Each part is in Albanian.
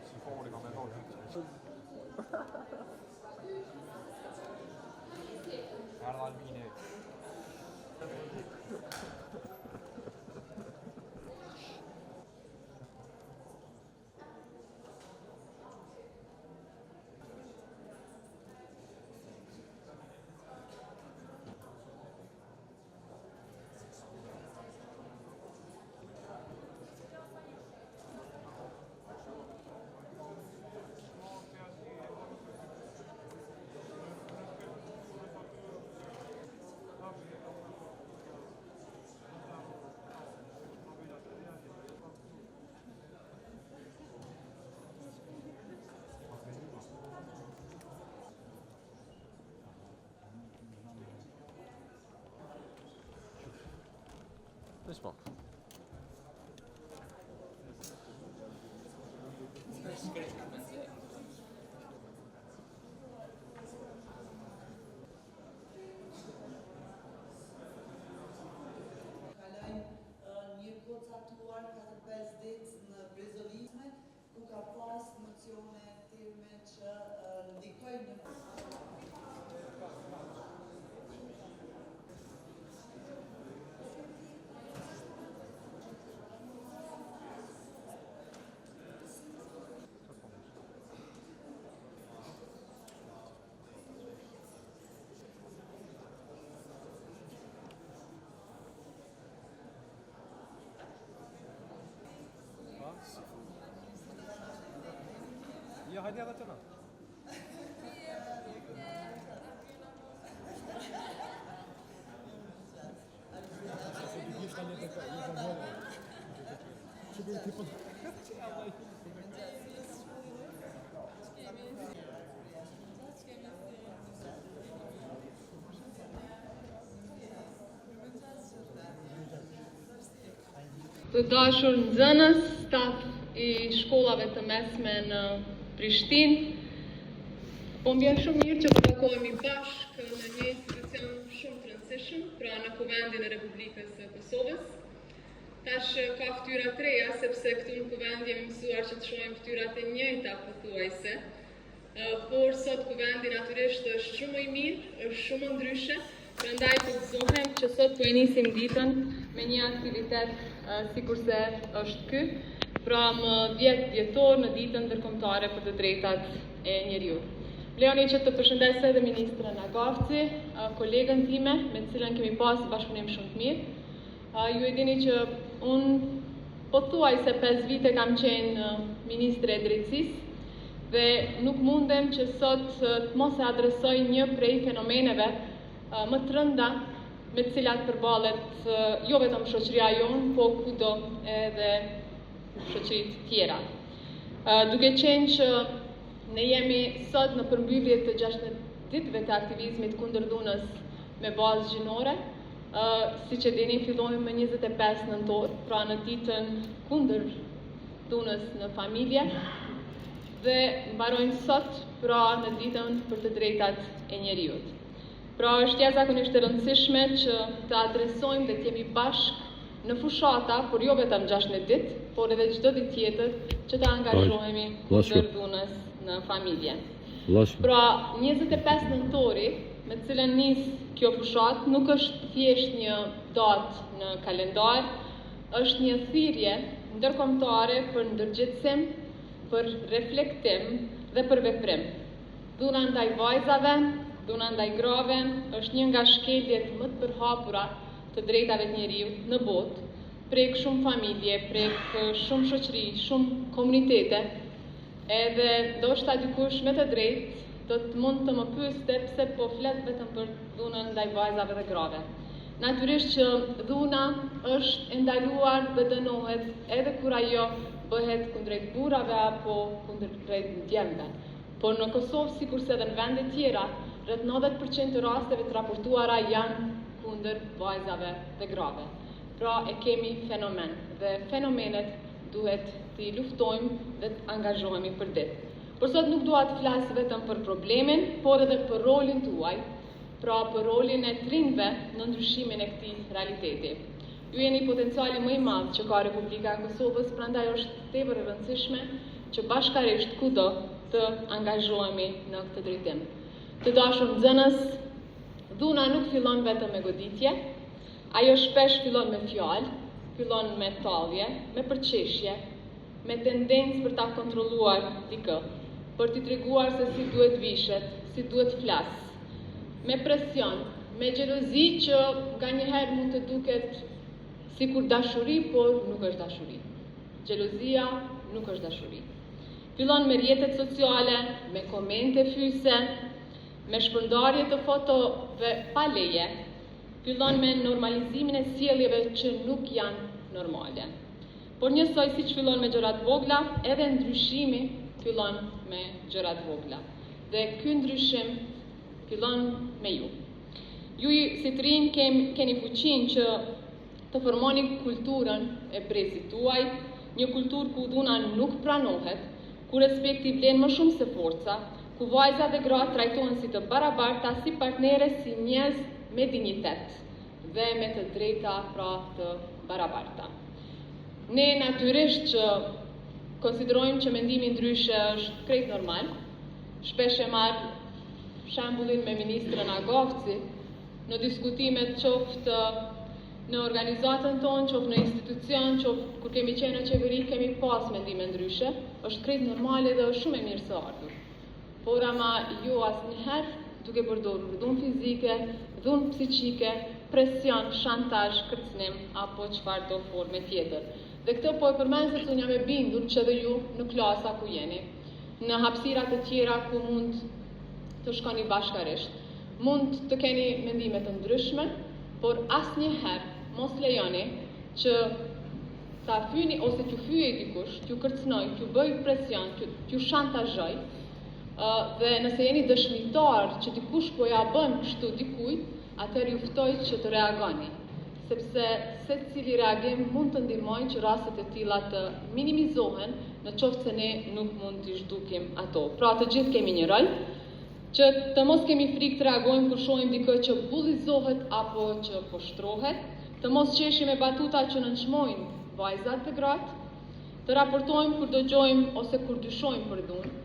si fori ka me ndonë Erdhe Albini Nismo. Një gocatuar 4-5 ditë në brezovizme, ku ka pas nocione tërme që ndikojnë në Ja, hajde edhe të në. Të dashur nxënës, staf I shkollave të mesme në Prishtinë, po më vjen shumë mirë që të takohemi bashkë në një institucion shumë të rëndësishëm, pra në Kuvendin e Republikës së Kosovës. Tash ka ftyra të reja, sepse këtu në Kuvend jemi mësuar që të shohim ftyrat e njëjta pothuajse, por sot Kuvendi natyrisht është shumë më I mirë, është shumë më ndryshe, prandaj të gëzohem që sot po e nisim ditën me një aktivitet sikurse është ky, pra më 10 dhjetor në ditën ndërkombëtare për të drejtat e njeriut. Leoni që të përshëndes edhe ministrën Agavci, kolegën time, me të cilën kemi pas bashkëpunim shumë të mirë. Ju e dini që unë pothuajse 5 vite kam qenë ministre e drejtësisë dhe nuk mundem që sot të mos e adresoj një prej fenomeneve më të rënda me të cilat përballet jo vetëm shoqëria jonë, po kudo edhe shoqëritë tjera. Duke qenë që ne jemi sot në përmbyllje të 16 ditëve të aktivizmit kundër dhunës me bazë gjinore, siç e dini fillojmë me 25 nëntor, pra në ditën kundër dhunës në familje, dhe mbarojnë sot, pra në ditën për të drejtat e njeriut. Pra është jashtëzakonisht e rëndësishme që të adresojmë dhe të jemi bashkë në fushata, por jo vetëm 16 ditë, por edhe çdo ditë tjetër që të angazhohemi kundër dhunës në familje. Pra 25 nëntori, me të cilën nis kjo fushatë, nuk është thjesht një datë në kalendar, është një thirrje ndërkombëtare për ndërgjegjësim, për reflektim dhe për veprim. Dhuna ndaj vajzave, dhuna ndaj grave është një nga shkeljet më të përhapura të drejtave të njeriut në botë, prek shumë familje, prek shumë shoqëri, shumë komunitete, edhe ndoshta dikush me të drejtë do të mund të më pyeste pse po flet vetëm për dhunën ndaj vajzave dhe grave. Natyrisht që dhuna është e ndaluar dhe dënohet edhe kur ajo bëhet kundrejt burrave apo kundrejt djemve. Por në Kosovë, sikurse edhe në vende tjera, rreth 90% të rasteve të raportuara janë kundër vajzave dhe grave. Pra e kemi fenomen dhe fenomenet duhet t'i luftojmë dhe t'angazhohemi për ditë. Por sot nuk dua të flas vetëm për problemin, por edhe për rolin tuaj, pra për rolin e të rinjve në ndryshimin e këtij realiteti. Ju jeni potenciali më I madh që ka Republika e Kosovës, prandaj është tepër e rëndësishme që bashkarisht kudo të angazhohemi në këtë drejtim. Të dashur nxënës, dhuna nuk fillon vetëm me goditje, ajo shpesh fillon me fjalë, fillon me tallje, me përqeshje, me tendencë për ta kontrolluar dikë, për t'i treguar se si duhet vishet, si duhet flas, me presion, me xhelozi që nganjëherë mund të duket sikur dashuri, por nuk është dashuri. Xhelozia nuk është dashuri. Fillon me rrjetet sociale, me komente fyse, me shpërndarje të fotove pa leje, fillon me normalizimin e sjelljeve që nuk janë normale. Por njësoj siç fillon me gjërat vogla, edhe ndryshimi fillon me gjërat vogla. Dhe ky ndryshim fillon me ju. Ju si të rinj keni fuqinë që të formoni kulturën e brezit tuaj, një kulturë ku dhuna nuk pranohet, ku respekti vlen më shumë se forca, ku vajzat dhe gratë trajtohen si të barabarta, si partnere, si njerëz me dinjitet dhe me të drejta pra të barabarta. Ne natyrisht që konsiderojmë që mendimi ndryshe është krejt normal. Shpesh e marr shembullin me ministrën Agofci në diskutimet qoftë në organizatën tonë, qoftë në institucion, qoftë kur kemi qenë në qeveri, kemi pas mendime ndryshe. Është krejt normale dhe është shumë e mirë së ardhur. Por ama jo asnjëherë duke përdorur dhunë fizike, dhunë psiqike, presion, shantazh, kërcënim apo çfarë do forme tjetër. Dhe këtë po e përmend se unë jam e bindur që edhe ju në klasa ku jeni, në hapësira të tjera ku mund të shkoni bashkarisht, mund të keni mendime të ndryshme, por asnjëherë mos lejoni që ta fyni ose t'ju fyej dikush, t'ju kërcënoj, t'ju bëj presion, t'ju shantazhoj, dhe nëse jeni dëshmitar që dikush po ja bën kështu dikujt, atëherë ju ftoj që të reagoni, sepse secili reagim mund të ndihmojë që rastet e tilla të minimizohen në qoftë se ne nuk mund t'i zhdukim ato. Pra të gjithë kemi një rol, që të mos kemi frikë të reagojmë kur shohim dikë që bullizohet apo që poshtrohet, të mos qeshim me batuta që nënçmojnë vajzat dhe gratë, të raportojmë kur dëgjojmë ose kur dyshojmë për dhunë.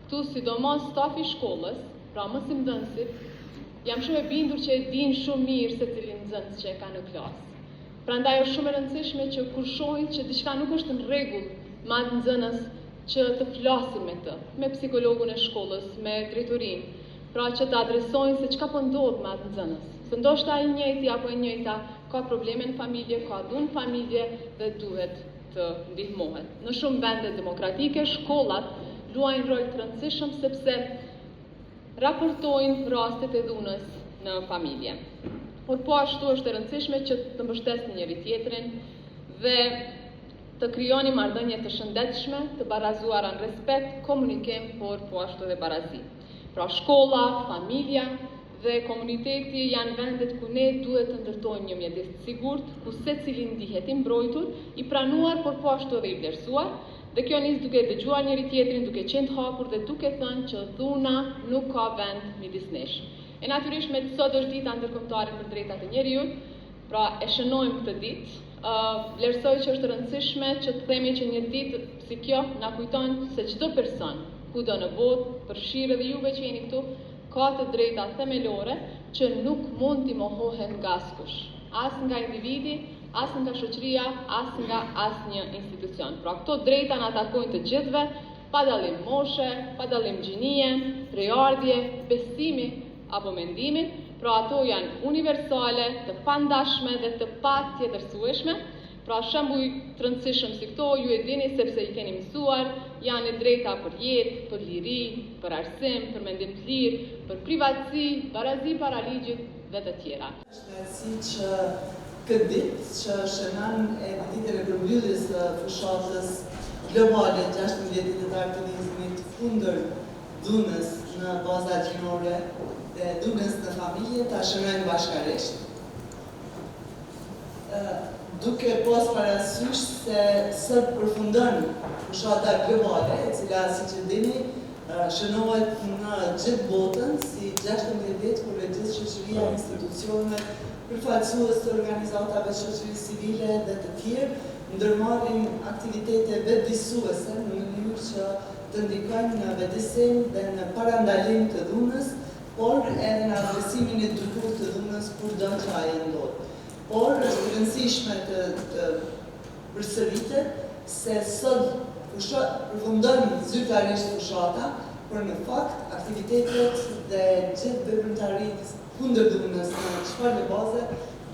Këtu sidomos stafi shkollës, pra mësimdhënësit, jam shumë e bindur që e din shumë mirë se cilin nxënës që e ka në klasë. Prandaj është shumë e rëndësishme që kur shohin që diçka nuk është në rregull me atë nxënës, që të flasin me të, me psikologun e shkollës, me drejtorinë, pra që të adresojnë se çka po ndodh me atë nxënës. Se ndoshta ai njëjti apo e njëjta ka probleme në familje, ka dhunë familje dhe duhet të ndihmohet. Në shumë vende demokratike, shkollat luajnë rol të rëndësishëm sepse raportojnë rastet e dhunës në familje. Por po ashtu është e rëndësishme që të mbështesni njëri tjetrin dhe të krijoni marrëdhënie të shëndetshme, të barazuara në respekt, komunikim, por po ashtu edhe barazi. Pra shkolla, familja dhe komuniteti janë vendet ku ne duhet të ndërtojmë një mjedis të sigurt, ku secili ndihet i mbrojtur, i pranuar, por po ashtu edhe i vlerësuar. Dhe kjo nis duke dëgjuar njëri tjetrin, duke qenë të hapur dhe duke thënë që dhuna nuk ka vend midis nesh. E natyrisht me sot është dita ndërkombëtare për drejtat e njeriut, pra e shënojmë këtë ditë. Vlerësoj që është rëndësishme që të themi që një ditë si kjo na kujton se çdo person, kudo në botë, përfshirë edhe juve që jeni këtu, ka të drejta themelore që nuk mund t'i mohohen nga askush. As nga individi, as nga shoqëria, as nga asnjë institucion. Pra këto drejta na takojnë të gjithëve, pa dallim moshe, pa dallim gjinie, prejardhje, besimi apo mendimi, pra ato janë universale, të pandashme dhe të patjetërsueshme. Pra shembuj të rëndësishëm si këto ju e dini sepse i keni mësuar, janë e drejta për jetë, për liri, për arsim, për mendim të lirë, për privatësi, barazi para ligjit dhe të tjera. Si që këtë ditë që shënon e ditën e përmbylljes së fushatës globale 16 ditë të aktivizmit kundër dhunës në baza gjinore dhe dhunës në familje ta shënojmë bashkarisht. Duke pas parasysh se sot përfundon fushata globale, e cila siç e dini shënohet në gjithë botën si 16 ditë kur gjithë shoqëria, institucionet, përfaqësues të organizatave shoqërisë civile dhe të tjerë ndërmarrin aktivitete vetëdijsuese në mënyrë që të ndikojnë në vetësim dhe në parandalim të dhunës, por edhe në adresimin e duhur të dhunës kur do që ajo ndodhë. Por është rëndësishme të përsëritet se sot përfundojnë zyrtarisht fushata, por në fakt aktivitetet dhe gjithë veprimtaritë kundër dhunës në çfarë baze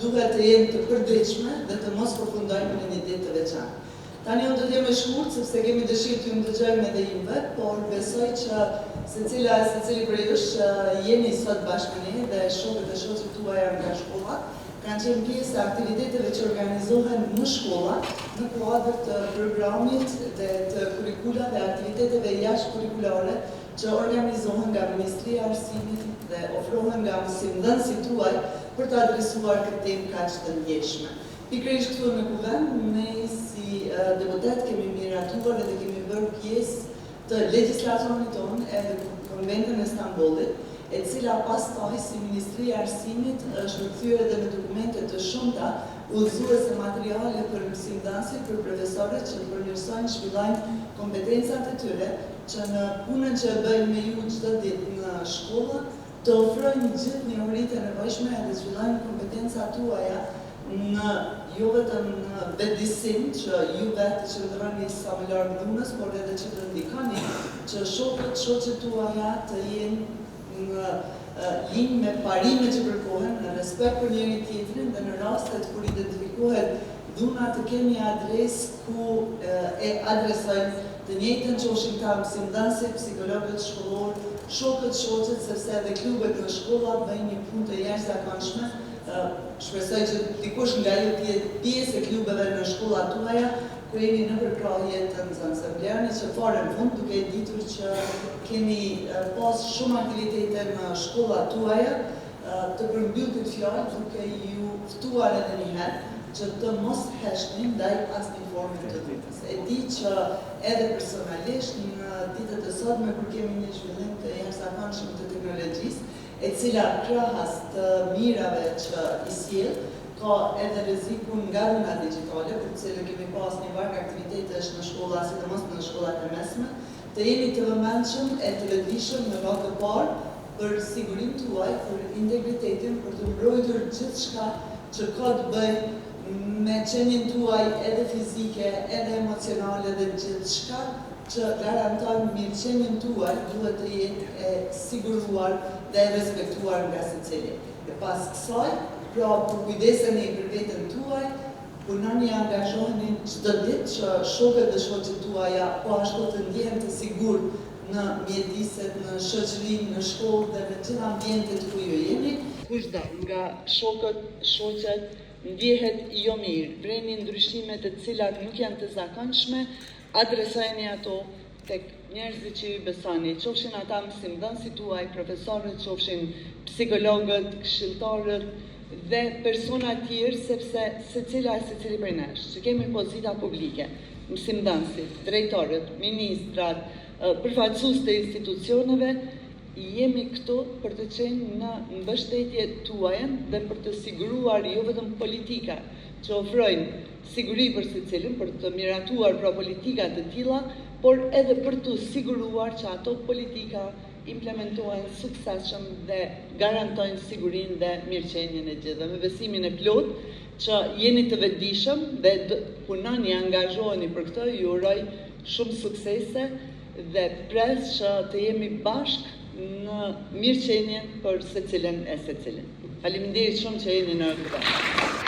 duhet të jenë të përditshme dhe të mos përfundojnë në një ditë të veçantë. Tani unë do të jem e shkurt sepse kemi dëshirë të ju ndëgjojmë edhe juve, por besoj që secili prej jush jeni sot bashkë me ne dhe shokët e shoqet tuaja nga shkolla kanë qenë pjesë e aktiviteteve që organizohen në shkolla në kuadër të programit dhe të kurrikulave dhe aktiviteteve jashtë-kurrikulare që organizohen nga Ministria e Arsimit dhe ofrohen nga mësimdhënësit tuaj për të adresuar këtë temë kaq të ndjeshme. Pikërisht këtu në kuvend, ne si deputet kemi miratuar dhe kemi bërë pjesë të legjislacionit tonë edhe Konventën e Stambollit, e cila pastaj si Ministria e Arsimit është kthyer edhe në dokumente të shumta udhëzuese materiale për mësimdhënësit, për profesorët që përmirësojnë, zhvillojnë kompetencat e tyre, që në punën që e bëjnë me ju çdo ditë në shkolla, të ofrojnë gjithë njohuritë e nevojshme dhe zhvillojnë kompetencat tuaja në jo vetëm në vetëdisim që ju vetë që ndroni sa më larg dhunës, por edhe që të ndikoni që shoqet tuaja të jenë në linjë me parimet që kërkohen, në respekt për njëri tjetrin dhe në rastet kur identifikohet dhuna të kemi adresë ku e adresojnë të njëjtën qofshin ta mësimdhënësit, psikologët shkollor, shokët shoqet, sepse edhe klubet në shkolla bëjnë një punë të jashtëzakonshme. Shpresoj që dikush nga ju të jetë pjesë e klubeve në shkollat tuaja, ku jeni në përkrahje të nxënësve. Vlerani që fare në fund, duke ditur që keni pas shumë aktivitete në shkollat tuaja, të përmbyll këtë fjalë duke ju ftuar edhe një herë që të mos heshni ndaj asnjë forme të dhunës. E di që edhe personalisht në ditët e sotme kur kemi një zhvillim të jashtëzakonshëm të teknologjisë, e cila krahas të mirave që i sjell, ka edhe rrezikun nga dhuna digjitale, për të cilën kemi pas një varg aktivitetesh në shkolla, sidomos në shkollat e mesme, të jeni të vëmendshëm e të vetëdijshëm në radhë të parë për sigurinë tuaj, për integritetin, për të mbrojtur gjithçka që ka të bëjë me qenien tuaj edhe fizike, edhe emocionale dhe gjithçka që garanton mirëqenien tuaj duhet të jetë e siguruar dhe e respektuar nga secili. Dhe pas kësaj, pra për kujdeseni për veten tuaj, punoni angazhoheni çdo ditë që shokët dhe shoqet tuaja po ashtu të ndjehen të sigurt në mjediset, në shoqërinë, në shkollë dhe në gjithë ambientet ku ju jeni. Kushdo nga shoqet ndjehet jo mirë, vreni ndryshimet të cilat nuk janë të zakonshme, adresojeni ato tek njerëzit që ju besoni, qofshin ata mësimdhënësit tuaj, profesorët, qofshin psikologët, këshilltarët dhe persona tjerë, sepse secili prej nesh, që kemi pozita publike, mësimdhënësit, drejtorët, ministrat, përfaqësues të institucioneve, jemi këtu për të qenë në mbështetje tuaja dhe për të siguruar jo vetëm politika që ofrojnë siguri për secilin, për të miratuar pra politika të tilla, por edhe për të siguruar që ato politika implementohen suksesshëm dhe garantojnë sigurinë dhe mirëqenien e gjithëve. Me besimin e plot që jeni të vetëdijshëm dhe punoni, angazhoheni për këtë, ju uroj shumë suksese dhe pres që të jemi bashkë në mirëqenien për secilin e secilin. Faleminderit shumë që jeni në këtë.